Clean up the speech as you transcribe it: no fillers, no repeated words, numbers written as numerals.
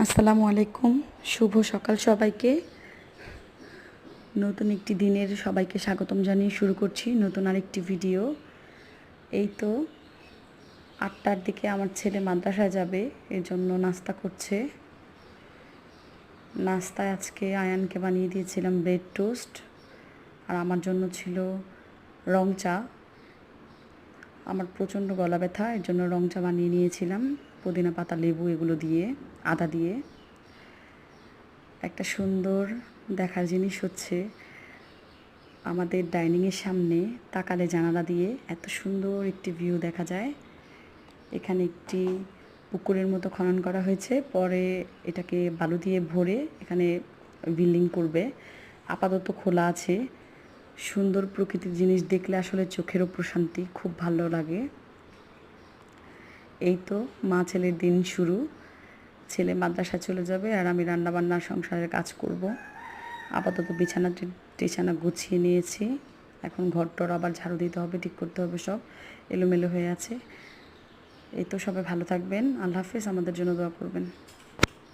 আসসালামু আলাইকুম। শুভ সকাল সবাইকে। নতুন একটি দিনের সবাইকে স্বাগতম জানিয়ে শুরু করছি নতুন আরেকটি ভিডিও। এই তো 8টার দিকে আমার ছেলে মাদ্রাসায় যাবে, এজন্য নাস্তা করছে। নাস্তায় আজকে আয়ানকে বানিয়ে দিয়েছিলাম ব্রেড টোস্ট, আর আমার জন্য ছিল রং চা। আমার প্রচণ্ড গলা ব্যথা, এর জন্য রং চা বানিয়ে নিয়েছিলাম পুদিনা পাতা, লেবু এগুলো দিয়ে, আদা দিয়ে। একটা সুন্দর দেখার জিনিস হচ্ছে, আমাদের ডাইনিংয়ের সামনে তাকালে জানালা দিয়ে এত সুন্দর একটি ভিউ দেখা যায়। এখানে একটি পুকুরের মতো খনন করা হয়েছে, পরে এটাকে বালু দিয়ে ভরে এখানে বিল্ডিং করবে। আপাতত খোলা আছে। সুন্দর প্রকৃতির জিনিস দেখলে আসলে চোখেরও প্রশান্তি, খুব ভালো লাগে। এই তো মা ছেলের দিন শুরু। ছেলে মাদ্রাসায় চলে যাবে আর আমি রান্নাবান্নার সংসারের কাজ করব। আপাতত বিছানা গুছিয়ে নিয়েছি। এখন ঘরটর আবার ঝাড়ু দিতে হবে, ঠিক করতে হবে, সব এলোমেলো হয়ে আছে। এই তো সবাই ভালো থাকবেন। আল্লাহ হাফেজ। আমাদের জন্য দোয়া করবেন।